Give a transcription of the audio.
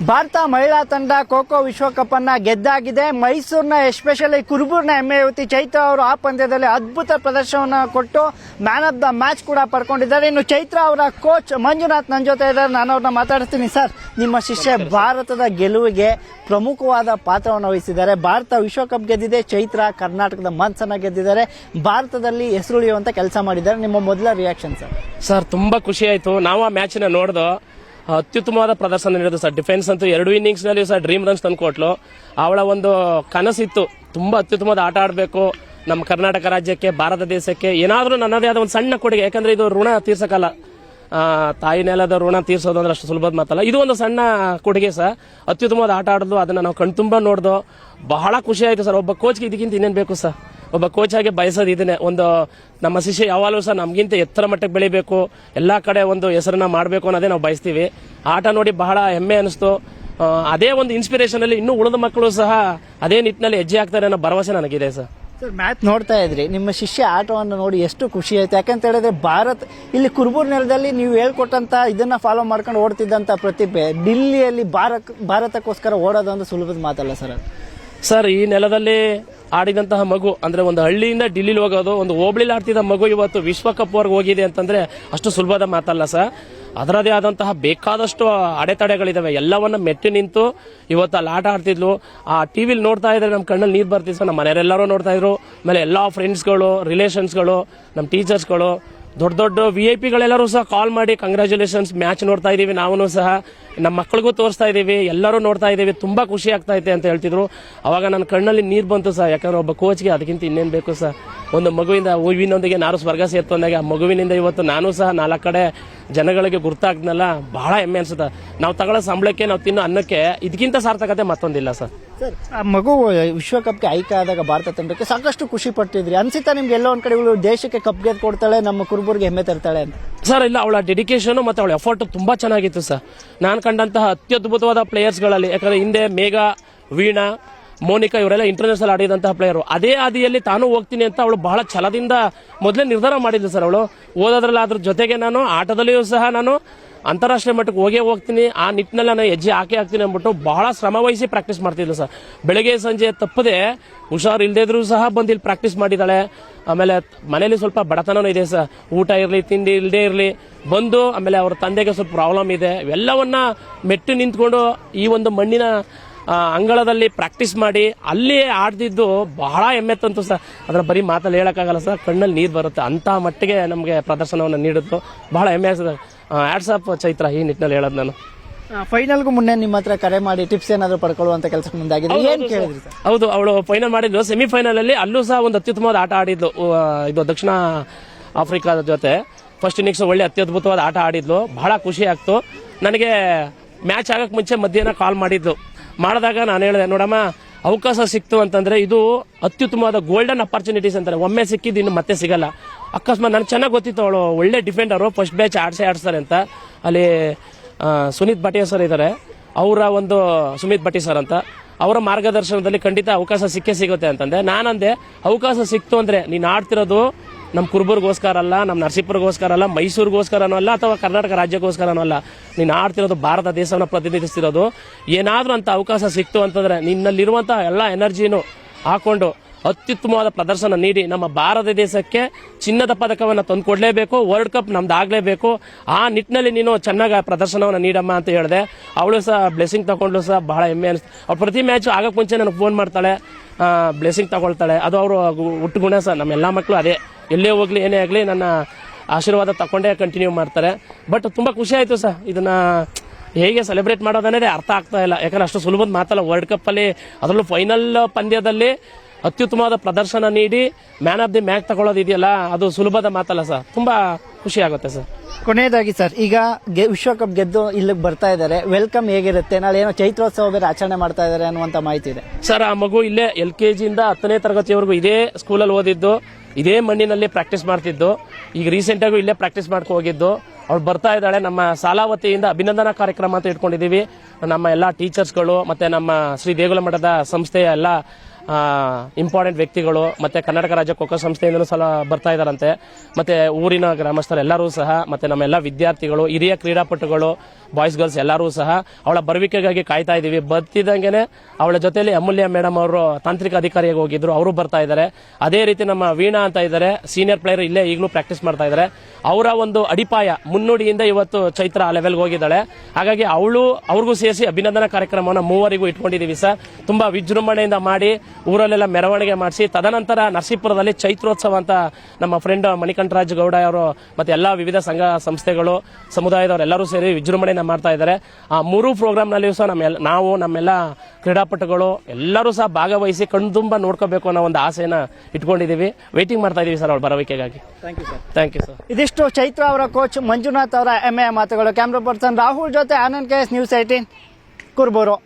ಭಾರತ ಮಹಿಳಾ ತಂಡ ಖೋ ವಿಶ್ವಕಪ್ ಅನ್ನ ಗೆದ್ದಾಗಿದೆ. ಮೈಸೂರಿನ ಎಸ್ಪೆಷಲಿ ಕುರುಬೂರಿನ ಹೆಮ್ಮೆ ಯುವತಿ ಚೈತ್ರ ಅವರು ಆ ಪಂದ್ಯದಲ್ಲಿ ಅದ್ಭುತ ಪ್ರದರ್ಶನವನ್ನು ಕೊಟ್ಟು ಮ್ಯಾನ್ ಆಫ್ ದ ಮ್ಯಾಚ್ ಕೂಡ ಪಡ್ಕೊಂಡಿದ್ದಾರೆ. ಇನ್ನು ಚೈತ್ರ ಅವರ ಕೋಚ್ ಮಂಜುನಾಥ್ ನನ್ನ ಜೊತೆ ಇದ್ದಾರೆ, ನಾನು ಅವ್ರನ್ನ ಮಾತಾಡ್ತೀನಿ. ಸರ್, ನಿಮ್ಮ ಶಿಷ್ಯ ಭಾರತದ ಗೆಲುವಿಗೆ ಪ್ರಮುಖವಾದ ಪಾತ್ರವನ್ನು ವಹಿಸಿದ್ದಾರೆ. ಭಾರತ ವಿಶ್ವಕಪ್ ಗೆದ್ದಿದೆ, ಚೈತ್ರ ಕರ್ನಾಟಕದ ಮನ್ಸನ್ನ ಗೆದ್ದಿದ್ದಾರೆ, ಭಾರತದಲ್ಲಿ ಹೆಸರುಳಿಯುವಂತ ಕೆಲಸ ಮಾಡಿದ್ದಾರೆ. ನಿಮ್ಮ ಮೊದಲ ರಿಯಾಕ್ಷನ್ ಸರ್? ಸರ್, ತುಂಬಾ ಖುಷಿ ಆಯ್ತು. ನಾವು ಆ ಮ್ಯಾಚ್ ನ ನೋಡ್ದು ಅತ್ಯುತ್ತಮವಾದ ಪ್ರದರ್ಶನ ನೀಡಿದ್ರು ಸರ್. ಡಿಫೆನ್ಸ್ ಅಂತೂ 2 ಇನ್ನಿಂಗ್ಸ್ ನಲ್ಲಿ ಸರ್ ಡ್ರೀಮ್ ರನ್ಸ್ ತಂದುಕೊಟ್ಲು. ಅವಳ ಒಂದು ಕನಸಿತ್ತು, ತುಂಬಾ ಅತ್ಯುತ್ತಮವಾದ ಆಟ ಆಡಬೇಕು ನಮ್ಮ ಕರ್ನಾಟಕ ರಾಜ್ಯಕ್ಕೆ, ಭಾರತ ದೇಶಕ್ಕೆ ಏನಾದ್ರೂ ನನ್ನದೇ ಆದ ಒಂದು ಸಣ್ಣ ಕೊಡುಗೆ. ಯಾಕಂದ್ರೆ ಇದು ಋಣ ತೀರ್ಸಕ್ಕಲ್ಲ, ತಾಯಿ ನೆಲದ ಋಣ ತೀರ್ಸೋದು ಅಂದ್ರೆ ಅಷ್ಟು ಸುಲಭದ ಮಾತಲ್ಲ. ಇದು ಒಂದು ಸಣ್ಣ ಕೊಡುಗೆ ಸರ್. ಅತ್ಯುತ್ತಮವಾದ ಆಟ ಆಡಿದ್ಲು, ಅದನ್ನ ನಾವು ಕಣ್ತುಂಬ ನೋಡ್ದು ಬಹಳ ಖುಷಿ ಆಯ್ತು ಸರ್. ಒಬ್ಬ ಕೋಚ್ಗೆ ಇದಕ್ಕಿಂತ ಇನ್ನೇನು ಬೇಕು ಸರ್? ಒಬ್ಬ ಕೋಚ್ ಆಗಿ ಬಯಸೋದು ಇದನ್ನೇ. ಒಂದು ನಮ್ಮ ಶಿಷ್ಯ ಯಾವಾಗಲೂ ಸಹ ನಮ್ಗಿಂತ ಎತ್ತರ ಮಟ್ಟಕ್ಕೆ ಬೆಳಿಬೇಕು, ಎಲ್ಲಾ ಕಡೆ ಒಂದು ಹೆಸರನ್ನ ಮಾಡಬೇಕು ಅನ್ನೋದೇ ನಾವು ಬಯಸ್ತೀವಿ. ಆಟ ನೋಡಿ ಬಹಳ ಹೆಮ್ಮೆ ಅನಿಸ್ತು. ಅದೇ ಒಂದು ಇನ್ಸ್ಪಿರೇಷನ್ ಅಲ್ಲಿ ಇನ್ನೂ ಉಳಿದ ಮಕ್ಕಳು ಸಹ ಅದೇ ನಿಟ್ಟಿನಲ್ಲಿ ಹೆಜ್ಜೆ ಆಗ್ತಾರೆ ಅನ್ನೋ ಭರವಸೆ ನನಗಿದೆ ಸರ್. ಸರ್, ಮ್ಯಾಚ್ ನೋಡ್ತಾ ಇದ್ರಿ, ನಿಮ್ಮ ಶಿಷ್ಯ ಆಟವನ್ನು ನೋಡಿ ಎಷ್ಟು ಖುಷಿ ಆಯ್ತು. ಯಾಕಂತ ಹೇಳಿದ್ರೆ ಇಲ್ಲಿ ಕುರುಬೂರು ನೆಲದಲ್ಲಿ ನೀವು ಹೇಳ್ಕೊಟ್ಟಂತ ಇದನ್ನ ಫಾಲೋ ಮಾಡ್ಕೊಂಡು ಓಡ್ತಿದ್ದಂತ ಪ್ರತಿಭೆ ದಿಲ್ಲಿಯಲ್ಲಿ ಭಾರತಕ್ಕೋಸ್ಕರ ಓಡೋದೊಂದು ಸುಲಭದ ಮಾತಲ್ಲ ಸರ್. ಸರ್, ಈ ನೆಲದಲ್ಲಿ ಆಡಿದಂತಹ ಮಗು ಅಂದ್ರೆ ಒಂದು ಹಳ್ಳಿಯಿಂದ ಡಿಲ್ಲಿಲಿ ಹೋಗೋದು, ಒಂದು ಹೋಬಳಿಲಿ ಆಡ್ತಿದ್ದ ಮಗು ಇವತ್ತು ವಿಶ್ವಕಪ್ ವರ್ಗ ಹೋಗಿದೆ ಅಂತಂದ್ರೆ ಅಷ್ಟು ಸುಲಭದ ಮಾತಲ್ಲ ಸರ್. ಅದರದೇ ಆದಂತಹ ಬೇಕಾದಷ್ಟು ಅಡೆತಡೆಗಳಿದಾವೆ, ಎಲ್ಲವನ್ನ ಮೆಟ್ಟಿ ನಿಂತು ಇವತ್ತು ಅಲ್ಲಿ ಆಟ ಆಡ್ತಿದ್ಲು. ಆ ಟಿವಿಲಿ ನೋಡ್ತಾ ಇದ್ರೆ ನಮ್ಮ ಕಣ್ಣಲ್ಲಿ ನೀರು ಬರ್ತಿತ್ತು ಸರ್. ನಮ್ಮ ಮನೆಯವರೆಲ್ಲರೂ ನೋಡ್ತಾ ಇದ್ರು, ಆಮೇಲೆ ಎಲ್ಲಾ ಫ್ರೆಂಡ್ಸ್ಗಳು, ರಿಲೇಷನ್ಸ್ಗಳು, ನಮ್ಮ ಟೀಚರ್ಸ್ಗಳು, ದೊಡ್ಡ ದೊಡ್ಡ VIP ಗಳೆಲ್ಲರೂ ಸಹ ಕಾಲ್ ಮಾಡಿ ಕಂಗ್ರ್ಯಾಚುಲೇಷನ್ಸ್, ಮ್ಯಾಚ್ ನೋಡ್ತಾ ಇದೀವಿ, ನಾವು ಸಹ ನಮ್ಮ ಮಕ್ಕಳಿಗೂ ತೋರಿಸ್ತಾ ಇದೀವಿ, ಎಲ್ಲರೂ ನೋಡ್ತಾ ಇದೀವಿ, ತುಂಬಾ ಖುಷಿ ಆಗ್ತಾ ಇದೆ ಅಂತ ಹೇಳ್ತಿದ್ರು. ಅವಾಗ ನನ್ನ ಕಣ್ಣಲ್ಲಿ ನೀರು ಬಂತು ಸರ್. ಯಾಕಂದ್ರೆ ಒಬ್ಬ ಕೋಚ್ಗೆ ಅದಕ್ಕಿಂತ ಇನ್ನೇನು ಬೇಕು ಸರ್? ಒಂದು ಮಗುವಿಂದ ಹೂವಿನೊಂದಿಗೆ ನಾನು ಸ್ವರ್ಗ ಸೇರ್ತಂದಾಗ ಆ ಮಗುವಿನಿಂದ ಇವತ್ತು ನಾನು ಸಹ 4 ಕಡೆ ಜನಗಳಿಗೆ ಗುರ್ತಾಗ್ನಲ್ಲ, ಬಹಳ ಹೆಮ್ಮೆ ಅನ್ಸುತ್ತೆ. ನಾವು ತಗೊಳ್ಳೋ ಸಂಬಳಕ್ಕೆ, ನಾವು ತಿನ್ನೋ ಅನ್ನಕ್ಕೆ ಇದಕ್ಕಿಂತ ಸಾರ್ಥಕತೆ ಮತ್ತೊಂದಿಲ್ಲ ಸರ್. ಸರ್, ಆ ಮಗು ವಿಶ್ವಕಪ್ಗೆ ಆಯ್ಕೆ ಆದಾಗ ಭಾರತ ತಂಡಕ್ಕೆ ಸಾಕಷ್ಟು ಖುಷಿ ಪಟ್ಟಿದ್ರಿ ಅನ್ಸಿತಾ ನಿಮ್ಗೆ? ಎಲ್ಲೋ ಒಂದ್ ಕಡೆ ಇವಳು ದೇಶಕ್ಕೆ ಕಪ್ ಗೆದ್ದು ಕೊಡ್ತಾಳೆ, ನಮ್ಮ ಕುರುಬೂರ್ಗೆ ಹೆಮ್ಮೆ ತರ್ತಾಳೆ ಅಂತ? ಸರ್, ಇಲ್ಲ, ಅವಳ ಡೆಡಿಕೇಶನ್ ಮತ್ತೆ ಅವಳ ಎಫರ್ಟ್ ತುಂಬಾ ಚೆನ್ನಾಗಿತ್ತು ಸರ್. ನಾನು ಕಂಡಂತಹ ಅತ್ಯದ್ಭುತವಾದ ಪ್ಲೇಯರ್ಸ್ಗಳಲ್ಲಿ, ಯಾಕಂದ್ರೆ ಹಿಂದೆ ಮೇಘ, ವೀಣಾ, ಮೋನಿಕಾ ಇವರೆಲ್ಲ ಇಂಟರ್ನ್ಯಾಷನಲ್ ಆಡಿದಂತಹ ಪ್ಲೇಯರ್. ಅದೇ ಹಾದಿಯಲ್ಲಿ ತಾನು ಹೋಗ್ತೀನಿ ಅಂತ ಅವಳು ಬಹಳ ಛಲದಿಂದ ಮೊದಲೇ ನಿರ್ಧಾರ ಮಾಡಿದ್ಲು ಸರ್. ಅವಳು ಓದೋದ್ರಲ್ಲ, ಅದ್ರ ಜೊತೆಗೆ ನಾನು ಆಟದಲ್ಲಿಯೂ ಸಹ ನಾನು ಅಂತಾರಾಷ್ಟ್ರೀಯ ಮಟ್ಟಕ್ಕೆ ಹೋಗ್ತೀನಿ, ಆ ನಿಟ್ಟಿನಲ್ಲಿ ನಾನು ಹೆಜ್ಜೆ ಹಾಕ್ತೀನಿ ಅಂದ್ಬಿಟ್ಟು ಬಹಳ ಶ್ರಮ ವಹಿಸಿ ಪ್ರಾಕ್ಟೀಸ್ ಮಾಡ್ತಿದ್ಲು ಸರ್. ಬೆಳಗ್ಗೆ ಸಂಜೆ ತಪ್ಪದೆ ಹುಷಾರು ಇಲ್ದೇದ್ರೂ ಸಹ ಬಂದು ಇಲ್ಲಿ ಪ್ರಾಕ್ಟೀಸ್ ಮಾಡಿದ್ದಾಳೆ. ಆಮೇಲೆ ಮನೇಲಿ ಸ್ವಲ್ಪ ಬಡತನೂ ಇದೆ ಸರ್, ಊಟ ಇರಲಿ, ತಿಂಡಿ ಇಲ್ಲದೆ ಇರಲಿ, ಬಂದು ಆಮೇಲೆ ಅವ್ರ ತಂದೆಗೆ ಸ್ವಲ್ಪ ಪ್ರಾಬ್ಲಮ್ ಇದೆ, ಇವೆಲ್ಲವನ್ನ ಮೆಟ್ಟು ನಿಂತ್ಕೊಂಡು ಈ ಒಂದು ಮಣ್ಣಿನ ಅಂಗಳದಲ್ಲಿ ಪ್ರಾಕ್ಟೀಸ್ ಮಾಡಿ ಅಲ್ಲಿ ಆಡ್ದಿದ್ದು ಬಹಳ ಹೆಮ್ಮೆ ತಂತು ಸರ್. ಅದರ ಬರೀ ಮಾತಲ್ಲಿ ಹೇಳಕ್ಕಾಗಲ್ಲ ಸರ್, ಕಣ್ಣಲ್ಲಿ ನೀರು ಬರುತ್ತೆ. ಅಂತ ಮಟ್ಟಿಗೆ ನಮಗೆ ಪ್ರದರ್ಶನವನ್ನು ನೀಡಿದ್ದು ಬಹಳ ಹೆಮ್ಮೆ ಆಗ್ತದೆ. ಹ್ಯಾಟ್ಸ್ ಆಫ್ ಚೈತ್ರ, ಈ ನಿಟ್ಟಿನಲ್ಲಿ ಹೇಳೋದು ನಾನು. ಫೈನಲ್ಗೂ ಮುನ್ನೆ ನಿಮ್ಮ ಹತ್ರ ಕರೆ ಮಾಡಿ ಟಿಪ್ಸ್ ಏನಾದ್ರು ಪಡ್ಕೊಳ್ಳುವಂತ ಕೆಲಸಕ್ಕೆ ಮುಂದಾಗಿದೆ, ಏನ್ ಕೇಳಿದ್ರಿ ಸರ್? ಹೌದು, ಅವಳು ಫೈನಲ್ ಮಾಡಿದ್ಲು. ಸೆಮಿಫೈನಲ್ ಅಲ್ಲಿ ಅಲ್ಲೂ ಸಹ ಒಂದು ಅತ್ಯುತ್ತಮವಾದ ಆಟ ಆಡಿದ್ಲು. ಇದು ದಕ್ಷಿಣ ಆಫ್ರಿಕಾದ ಜೊತೆ ಫಸ್ಟ್ ಇನ್ನಿಂಗ್ಸ್ ಒಳ್ಳೆ ಅತ್ಯದ್ಭುತವಾದ ಆಟ ಆಡಿದ್ಲು, ಬಹಳ ಖುಷಿ ಆಗ್ತು ನನಗೆ. ಮ್ಯಾಚ್ ಆಗಕ್ ಮುಂಚೆ ಮಧ್ಯಾಹ್ನ ಕಾಲ್ ಮಾಡಿದ್ಲು. ಮಾಡಿದಾಗ ನಾನು ಹೇಳಿದೆ, ನೋಡಮ್ಮ, ಅವಕಾಶ ಸಿಕ್ತು ಅಂತಂದ್ರೆ ಇದು ಅತ್ಯುತ್ತಮವಾದ ಗೋಲ್ಡನ್ ಅಪರ್ಚುನಿಟೀಸ್ ಅಂತಾರೆ. ಒಮ್ಮೆ ಸಿಕ್ಕಿದ್ದು ಇನ್ನು ಮತ್ತೆ ಸಿಗಲ್ಲ. ಅಕಸ್ಮಾತ್ ನನಗೆ ಚೆನ್ನಾಗಿ ಗೊತ್ತಿತ್ತು ಅವಳು ಒಳ್ಳೆ ಡಿಫೆಂಡರು, ಫಸ್ಟ್ ಬ್ಯಾಚ್ ಆಡ್ಸ್ತಾರೆ ಅಂತ. ಅಲ್ಲಿ ಸುನೀತ್ ಭಟಿಯಾ ಸರ್ ಇದ್ದಾರೆ, ಅವರ ಒಂದು ಸುಮಿತ್ ಭಟಿ ಸರ್ ಅಂತ, ಅವರ ಮಾರ್ಗದರ್ಶನದಲ್ಲಿ ಖಂಡಿತ ಅವಕಾಶ ಸಿಗುತ್ತೆ ಅಂತಂದೆ. ನಾನಂದೆ, ಅವಕಾಶ ಸಿಕ್ತು ಅಂದ್ರೆ ನೀನು ಆಡ್ತಿರೋದು ನಮ್ಮ ಕುರುಬೂರ್ಗೋಸ್ಕರ ಅಲ್ಲ, ನಮ್ಮ ನರಸೀಪುರಗೋಸ್ಕರ ಅಲ್ಲ, ಮೈಸೂರಿಗೋಸ್ಕರನೂ ಅಲ್ಲ, ಅಥವಾ ಕರ್ನಾಟಕ ರಾಜ್ಯಕ್ಕೋಸ್ಕರನೂ ಅಲ್ಲ. ನೀನು ಆಡ್ತಿರೋದು ಭಾರತ ದೇಶವನ್ನು ಪ್ರತಿನಿಧಿಸ್ತಿರೋದು. ಏನಾದ್ರೂ ಅಂತ ಅವಕಾಶ ಸಿಕ್ತು ಅಂತಂದ್ರೆ ನಿನ್ನಲ್ಲಿರುವಂತಹ ಎಲ್ಲ ಎನರ್ಜಿನೂ ಹಾಕೊಂಡು ಅತ್ಯುತ್ತಮವಾದ ಪ್ರದರ್ಶನ ನೀಡಿ ನಮ್ಮ ಭಾರತ ದೇಶಕ್ಕೆ ಚಿನ್ನದ ಪದಕವನ್ನು ತಂದುಕೊಡ್ಲೇಬೇಕು, ವರ್ಲ್ಡ್ ಕಪ್ ನಮ್ದಾಗ್ಲೇಬೇಕು. ಆ ನಿಟ್ಟಿನಲ್ಲಿ ನೀನು ಚೆನ್ನಾಗಿ ಪ್ರದರ್ಶನವನ್ನು ನೀಡಮ್ಮ ಅಂತ ಹೇಳಿದೆ. ಅವಳು ಸಹ ಬ್ಲೆಸ್ಸಿಂಗ್ ತಗೊಂಡ್ಲು ಸಹ, ಬಹಳ ಹೆಮ್ಮೆ ಅನಿಸ್ತು. ಅವ್ಳು ಪ್ರತಿ ಮ್ಯಾಚ್ ಆಗಕ್ಕೆ ಮುಂಚೆ ನನಗೆ ಫೋನ್ ಮಾಡ್ತಾಳೆ, ಬ್ಲೆಸ್ಸಿಂಗ್ ತಗೊಳ್ತಾಳೆ. ಅದು ಅವರು ಹುಟ್ಟು ಗುಣ ಸಹ. ನಮ್ಮೆಲ್ಲ ಮಕ್ಕಳು ಅದೇ, ಎಲ್ಲೇ ಹೋಗ್ಲಿ ಏನೇ ಆಗಲಿ ನನ್ನ ಆಶೀರ್ವಾದ ತಗೊಂಡೇ ಕಂಟಿನ್ಯೂ ಮಾಡ್ತಾರೆ. ಬಟ್ ತುಂಬಾ ಖುಷಿ ಆಯ್ತು ಸರ್. ಇದನ್ನ ಹೇಗೆ ಸೆಲೆಬ್ರೇಟ್ ಮಾಡೋದನ್ನೇ ಅರ್ಥ ಆಗ್ತಾ ಇಲ್ಲ, ಯಾಕಂದ್ರೆ ಅಷ್ಟು ಸುಲಭದ ಮಾತಲ್ಲ. ವರ್ಲ್ಡ್ ಕಪ್ ಅಲ್ಲಿ, ಅದರಲ್ಲೂ ಫೈನಲ್ ಪಂದ್ಯದಲ್ಲಿ ಅತ್ಯುತ್ತಮವಾದ ಪ್ರದರ್ಶನ ನೀಡಿ ಮ್ಯಾನ್ ಆಫ್ ದಿ ಮ್ಯಾಚ್ ತಗೊಳ್ಳೋದು ಇದೆಯಲ್ಲ, ಅದು ಸುಲಭದ ಮಾತಲ್ಲ ಸರ್. ತುಂಬಾ ಖುಷಿ ಆಗುತ್ತೆ ಸರ್. ಕೊನೆಯದಾಗಿ ಸರ್, ಈಗ ವಿಶ್ವಕಪ್ ಗೆದ್ದು ಇಲ್ಲಿಗೆ ಬರ್ತಾ ಇದ್ದಾರೆ, ವೆಲ್ಕಮ್ ಹೇಗಿರುತ್ತೆ? ನಾಳೆ ಏನೋ ಚೈತ್ರೋತ್ಸವ ಬೇರೆ ಆಚರಣೆ ಮಾಡ್ತಾ ಇದ್ದಾರೆ ಅನ್ನುವಂತ ಮಾಹಿತಿ ಇದೆ ಸರ್. ಆ ಮಗು ಇಲ್ಲೇ LKG ಇಂದ 10ನೇ ತರಗತಿವರೆಗೂ ಇದೇ ಸ್ಕೂಲಲ್ಲಿ ಓದಿದ್ದು, ಇದೇ ಮಣ್ಣಿನಲ್ಲಿ ಪ್ರಾಕ್ಟೀಸ್ ಮಾಡ್ತಿದ್ದು. ಈಗ ರೀಸೆಂಟ್ ಆಗಿ ಇಲ್ಲೇ ಪ್ರಾಕ್ಟೀಸ್ ಮಾಡ್ಕೊ ಹೋಗಿದ್ದು. ಅವ್ಳು ಬರ್ತಾ ಇದ್ದಾಳೆ. ನಮ್ಮ ಶಾಲಾ ವತಿಯಿಂದ ಅಭಿನಂದನಾ ಕಾರ್ಯಕ್ರಮ ಅಂತ ಇಟ್ಕೊಂಡಿದೀವಿ. ನಮ್ಮ ಎಲ್ಲಾ ಟೀಚರ್ಸ್ಗಳು ಮತ್ತೆ ನಮ್ಮ ಶ್ರೀ ದೇಗುಲ ಮಠದ ಸಂಸ್ಥೆಯ ಎಲ್ಲ ಇಂಪಾರ್ಟೆಂಟ್ ವ್ಯಕ್ತಿಗಳು ಮತ್ತೆ ಕರ್ನಾಟಕ ರಾಜ್ಯ ಖೋ ಖೋ ಸಂಸ್ಥೆಯಿಂದಲೂ ಸಹ ಬರ್ತಾ ಇದ್ದಾರಂತೆ. ಮತ್ತೆ ಊರಿನ ಗ್ರಾಮಸ್ಥರು ಎಲ್ಲರೂ ಸಹ ಮತ್ತೆ ನಮ್ಮೆಲ್ಲ ವಿದ್ಯಾರ್ಥಿಗಳು, ಹಿರಿಯ ಕ್ರೀಡಾಪಟುಗಳು, ಬಾಯ್ಸ್ ಗರ್ಲ್ಸ್ ಎಲ್ಲರೂ ಸಹ ಅವಳ ಬರುವಿಕೆಗಾಗಿ ಕಾಯ್ತಾ ಇದೀವಿ. ಬರ್ತಿದ್ದಂಗೆನೆ ಅವಳ ಜೊತೆಲಿ ಅಮೂಲ್ಯ ಮೇಡಮ್ ಅವರು ತಾಂತ್ರಿಕ ಅಧಿಕಾರಿಯಾಗಿ ಹೋಗಿದ್ರು, ಅವರು ಬರ್ತಾ ಇದ್ದಾರೆ. ಅದೇ ರೀತಿ ನಮ್ಮ ವೀಣಾ ಅಂತ ಇದ್ದಾರೆ, ಸೀನಿಯರ್ ಪ್ಲೇಯರ್, ಇಲ್ಲೇ ಈಗಲೂ ಪ್ರಾಕ್ಟೀಸ್ ಮಾಡ್ತಾ ಇದ್ದಾರೆ. ಅವರ ಒಂದು ಅಡಿಪಾಯ ಮುನ್ನುಡಿಯಿಂದ ಇವತ್ತು ಚೈತ್ರ ಆ ಲೆವೆಲ್ಗೆ ಹೋಗಿದ್ದಾಳೆ. ಹಾಗಾಗಿ ಅವ್ರಿಗೂ ಸೇರಿಸಿ ಅಭಿನಂದನಾ ಕಾರ್ಯಕ್ರಮವನ್ನು ಮೂವರಿಗೂ ಇಟ್ಕೊಂಡಿದ್ದೀವಿ ಸರ್. ತುಂಬಾ ವಿಜೃಂಭಣೆಯಿಂದ ಮಾಡಿ ಊರಲ್ಲೆಲ್ಲ ಮೆರವಣಿಗೆ ಮಾಡಿಸಿ, ತದನಂತರ ನರಸೀಪುರದಲ್ಲಿ ಚೈತ್ರೋತ್ಸವ ಅಂತ ನಮ್ಮ ಫ್ರೆಂಡ್ ಮಣಿಕಂಠರಾಜ್ ಗೌಡ ಅವರು ಮತ್ತೆ ಎಲ್ಲಾ ವಿವಿಧ ಸಂಘ ಸಂಸ್ಥೆಗಳು, ಸಮುದಾಯದವರೆಲ್ಲರೂ ಸೇರಿ ವಿಜೃಂಭಣೆಯಿಂದ ಮಾಡ್ತಾ ಇದ್ದಾರೆ. ಆ 3 ಪ್ರೋಗ್ರಾಮ್ನಲ್ಲಿಯೂ ಸಹ ನಮ್ಮೆಲ್ಲ ಕ್ರೀಡಾಪಟುಗಳು ಎಲ್ಲರೂ ಸಹ ಭಾಗವಹಿಸಿ ಕಣ್ತುಂಬ ನೋಡ್ಕೋಬೇಕು ಅನ್ನೋ ಒಂದು ಆಸೆನ ಇಟ್ಕೊಂಡಿದ್ದೀವಿ. ವೇಟಿಂಗ್ ಮಾಡ್ತಾ ಇದೀವಿ ಸರ್ ಅವಳ ಬರವಿಕೆಗಾಗಿ. Thank you sir. ಇದಿಷ್ಟು ಚೈತ್ರ ಅವರ ಕೋಚ್ ಮಂಜುನಾಥ್ ಅವರ ಹೆಮ್ಮೆಯ ಮಾತುಗಳು. ಕ್ಯಾಮ್ರಾ ಪರ್ಸನ್ ರಾಹುಲ್ ಜೊತೆ ಆನಂದ್ KS, News 18, ಕುರುಬೂರು.